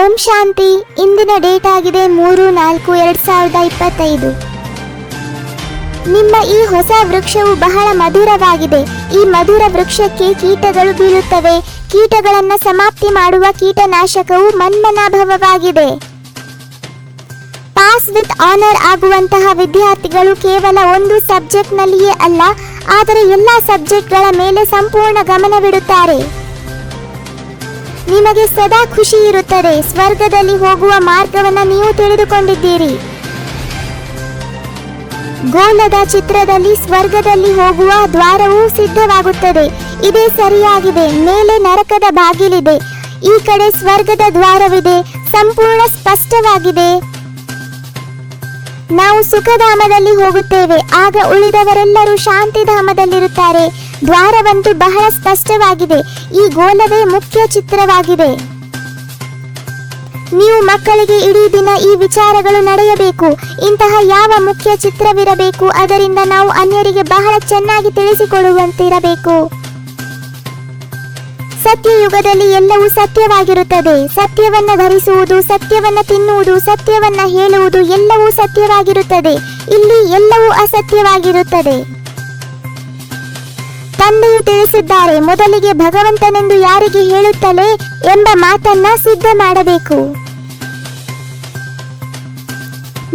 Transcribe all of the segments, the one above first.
ಓಂ ಶಾಂತಿ. ಇಂದಿನ ಡೇಟ್ ಆಗಿದೆ 3/4/2025. ನಿಮ್ಮ ಈ ಹೊಸ ವೃಕ್ಷವು ಬಹಳ ಮಧುರವಾಗಿದೆ. ಈ ಮಧುರ ವೃಕ್ಷಕ್ಕೆ ಕೀಟಗಳು ಬೀಳುತ್ತವೆ. ಕೀಟಗಳನ್ನು ಸಮಾಪ್ತಿ ಮಾಡುವ ಕೀಟನಾಶಕವು ಮನ್ಮನಾಭವವಾಗಿದೆ. ಪಾಸ್ ವಿತ್ ಆನರ್ ಆಗುವಂತಹ ವಿದ್ಯಾರ್ಥಿಗಳು ಕೇವಲ ಒಂದು ಸಬ್ಜೆಕ್ಟ್ನಲ್ಲಿಯೇ ಅಲ್ಲ, ಆದರೆ ಎಲ್ಲ ಸಬ್ಜೆಕ್ಟ್ಗಳ ಮೇಲೆ ಸಂಪೂರ್ಣ ಗಮನವಿಡುತ್ತಾರೆ. ನಿಮಗೆ ಸದಾ ಖುಷಿ ಇರುತ್ತದೆ. ಸ್ವರ್ಗದಲ್ಲಿ ಹೋಗುವ ಮಾರ್ಗವನ್ನು ನೀವು ತಿಳಿದುಕೊಂಡಿದ್ದೀರಿ. ಗೋಲದ ಚಿತ್ರದಲ್ಲಿ ಸ್ವರ್ಗದಲ್ಲಿ ಹೋಗುವ ದ್ವಾರವು ಸಿದ್ಧವಾಗುತ್ತದೆ. ಇದೇ ಸರಿಯಾಗಿದೆ. ಮೇಲೆ ನರಕದ ಬಾಗಿಲಿದೆ, ಈ ಕಡೆ ಸ್ವರ್ಗದ ದ್ವಾರವಿದೆ. ಸಂಪೂರ್ಣ ಸ್ಪಷ್ಟವಾಗಿದೆ. ನಾವು ಸುಖಧಾಮದಲ್ಲಿ ಹೋಗುತ್ತೇವೆ, ಆಗ ಉಳಿದವರೆಲ್ಲರೂ ಶಾಂತಿಧಾಮದಲ್ಲಿರುತ್ತಾರೆ. ದ್ವಾರವಂತೂ ಬಹಳ ಸ್ಪಷ್ಟವಾಗಿದೆ. ಈ ಗೋಲವೇ ಮುಖ್ಯ ಚಿತ್ರವಾಗಿದೆ. ನೀವು ಮಕ್ಕಳಿಗೆ ಇಡೀ ದಿನ ಈ ವಿಚಾರಗಳು ನಡೆಯಬೇಕು. ಇಂತಹ ಯಾವ ಮುಖ್ಯ ಚಿತ್ರವಿರಬೇಕು, ಅದರಿಂದ ನಾವು ಅನ್ಯರಿಗೆ ಬಹಳ ಚೆನ್ನಾಗಿ ತಿಳಿಸಿಕೊಡುವಂತಿರಬೇಕು. ಸತ್ಯಯುಗದಲ್ಲಿ ಎಲ್ಲವೂ ಸತ್ಯವಾಗಿರುತ್ತದೆ. ಸತ್ಯವನ್ನ ಧರಿಸುವುದು, ಸತ್ಯವನ್ನ ತಿನ್ನುವುದು, ಸತ್ಯವನ್ನ ಹೇಳುವುದು ಎಲ್ಲವೂ ಸತ್ಯವಾಗಿರುತ್ತದೆ. ಇಲ್ಲಿ ಎಲ್ಲವೂ ಅಸತ್ಯವಾಗಿರುತ್ತದೆ. ತಂದೆಯು ತಿಳಿಸಿದ್ದಾರೆ, ಮೊದಲಿಗೆ ಭಗವಂತನೆಂದು ಯಾರಿಗೆ ಹೇಳುತ್ತಲೇ ಎಂಬ ಮಾತನ್ನ ಸಿದ್ಧ ಮಾಡಬೇಕು.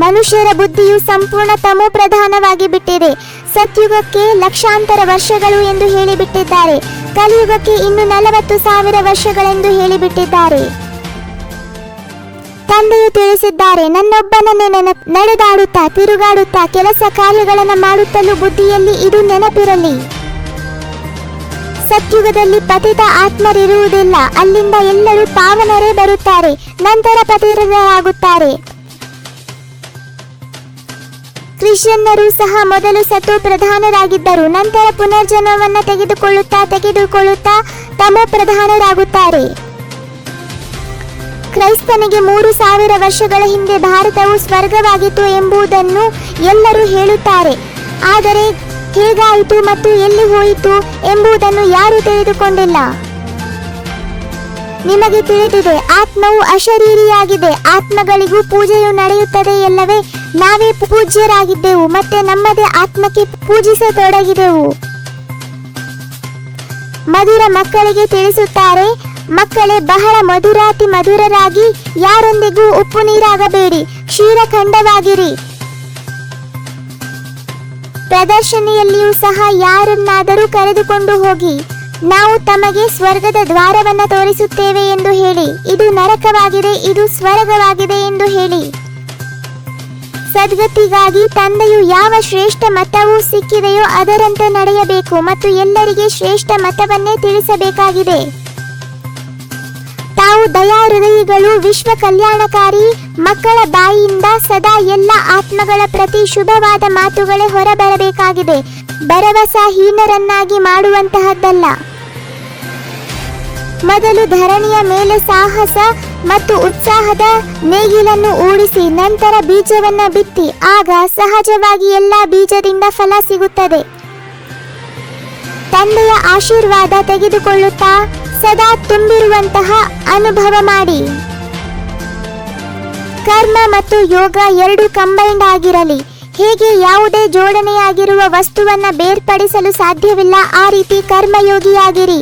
ಮನುಷ್ಯರ ಬುದ್ಧಿಯು ಸಂಪೂರ್ಣ ತಮೋ ಪ್ರಧಾನವಾಗಿ ಬಿಟ್ಟಿದೆ. ಸತ್ಯುಗಕ್ಕೆ ಲಕ್ಷಾಂತರ ವರ್ಷಗಳು ಎಂದು ಹೇಳಿಬಿಟ್ಟಿದ್ದಾರೆ. ಕಲಿಯುಗಕ್ಕೆ ಇನ್ನು 40,000 ವರ್ಷಗಳೆಂದು ಹೇಳಿಬಿಟ್ಟಿದ್ದಾರೆ. ತಂದೆಯು ತಿಳಿಸಿದ್ದಾರೆ, ನನ್ನೊಬ್ಬನನ್ನೇ ನಡೆದಾಡುತ್ತಾ ತಿರುಗಾಡುತ್ತಾ ಕೆಲಸ ಕಾರ್ಯಗಳನ್ನು ಮಾಡುತ್ತಲೂ ಬುದ್ಧಿಯಲ್ಲಿ ಇದು ನೆನಪಿರಲಿ. ಸತ್ಯುಗದಲ್ಲಿ ಪತಿತ ಆತ್ಮರಿರುವುದಿಲ್ಲ. ಅಲ್ಲಿಂದ ಎಲ್ಲರೂ ಪಾವನರೇ ಬರುತ್ತಾರೆ, ನಂತರ ಪತಿತರಾಗುತ್ತಾರೆ. ಕ್ರಿಶ್ಚಿಯನ್ನರು ಸಹ ಮೊದಲು ಸತೋ ಪ್ರಧಾನರಾಗಿದ್ದರು, ನಂತರ ಪುನರ್ಜನ್ಮವನ್ನು ತೆಗೆದುಕೊಳ್ಳುತ್ತಾ ತಮೋ ಪ್ರಧಾನರಾಗುತ್ತಾರೆ. ಕ್ರೈಸ್ತನಿಗೆ 3,000 ವರ್ಷಗಳ ಹಿಂದೆ ಭಾರತವು ಸ್ವರ್ಗವಾಗಿತ್ತು ಎಂಬುದನ್ನು ಎಲ್ಲರೂ ಹೇಳುತ್ತಾರೆ. ಆದರೆ ಹೇಗಾಯಿತು ಮತ್ತು ಎಲ್ಲಿ ಹೋಯಿತು ಎಂಬುದನ್ನು ಯಾರೂ ತಿಳಿದುಕೊಂಡಿಲ್ಲ. ನಿಮಗೆ ತಿಳಿದಿದೆ, ಆತ್ಮವು ಅಶರೀರಿಯಾಗಿದೆ. ಆತ್ಮಗಳಿಗೂ ಪೂಜೆಯು ನಡೆಯುತ್ತದೆ ಎಲ್ಲವೇ. ನಾವೇ ಪೂಜ್ಯರಾಗಿದ್ದೆವು, ಮತ್ತೆ ನಮ್ಮದೇ ಆತ್ಮಕ್ಕೆ ಪೂಜಿಸತೊಡಗಿದೆವು. ಮಧುರ ಮಕ್ಕಳಿಗೆ ತಿಳಿಸುತ್ತಾರೆ, ಮಕ್ಕಳೇ ಬಹಳ ಮಧುರಾತಿ ಮಧುರರಾಗಿ ಯಾರೊಂದಿಗೂ ಉಪ್ಪು ನೀರಾಗಬೇಡಿ, ಕ್ಷೀರಖಂಡವಾಗಿರಿ. ಪ್ರದರ್ಶನಿಯಲ್ಲಿಯೂ ಸಹ ಯಾರನ್ನಾದರೂ ಕರೆದುಕೊಂಡು ಹೋಗಿ, ನಾವು ತಮಗೆ ಸ್ವರ್ಗದ ದ್ವಾರವನ್ನು ತೋರಿಸುತ್ತೇವೆ ಎಂದು ಹೇಳಿ. ಇದು ನರಕವಾಗಿದೆ, ಇದು ಸ್ವರ್ಗವಾಗಿದೆ ಎಂದು ಹೇಳಿ. ಸದ್ಗತಿಗಾಗಿ ತಂದೆಯು ಯಾವ ಶ್ರೇಷ್ಠ ಮತವು ಸಿಕ್ಕಿದೆಯೋ ಅದರಂತೆ ನಡೆಯಬೇಕು ಮತ್ತು ಎಲ್ಲರಿಗೆ ಶ್ರೇಷ್ಠ ಮತವನ್ನೇ ತಿಳಿಸಬೇಕಾಗಿದೆ. ತಾವು ದಯಾಹೃದಯಿಗಳು, ವಿಶ್ವ ಕಲ್ಯಾಣಕಾರಿ ಮಕ್ಕಳ ಬಾಯಿಯಿಂದ ಸದಾ ಎಲ್ಲ ಆತ್ಮಗಳ ಪ್ರತಿ ಶುಭವಾದ ಮಾತುಗಳೇ ಹೊರಬರಬೇಕಾಗಿದೆ. ಭರವಸಾಹೀನರನ್ನಾಗಿ ಮಾಡುವಂತಹದ್ದಲ್ಲ. ಮೊದಲು ಧರಣಿಯ ಮೇಲೆ ಸಾಹಸ ಮತ್ತು ಉತ್ಸಾಹದ ನೇಗಿಲನ್ನು ಊಡಿಸಿ, ನಂತರ ಬೀಜವನ್ನ ಬಿತ್ತಿ, ಆಗ ಸಹಜವಾಗಿ ಎಲ್ಲ ಬೀಜದಿಂದ ಫಲ ಸಿಗುತ್ತದೆ. ತಂದೆಯ ಆಶೀರ್ವಾದ ತೆಗೆದುಕೊಳ್ಳುತ್ತಾ ಸದಾ ತುಂಬಿರುವಂತಹ ಅನುಭವ ಮಾಡಿ. ಕರ್ಮ ಮತ್ತು ಯೋಗ ಎರಡು ಕಂಬೈಂಡ್ ಆಗಿರಲಿ. ಹೇಗೆ ಯಾವುದೇ ಜೋಡಣೆಯಾಗಿರುವ ವಸ್ತುವನ್ನ ಬೇರ್ಪಡಿಸಲು ಸಾಧ್ಯವಿಲ್ಲ, ಆ ರೀತಿ ಕರ್ಮಯೋಗಿಯಾಗಿರಿ.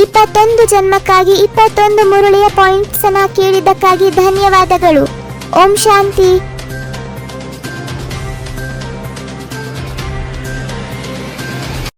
21 ಜನ್ಮಕ್ಕಾಗಿ 21 ಮುರುಳಿಯ ಪಾಯಿಂಟ್ಸ್ ಅನ್ನ ಕೇಳಿದ್ದಕ್ಕಾಗಿ ಧನ್ಯವಾದಗಳು. ಓಂ ಶಾಂತಿ.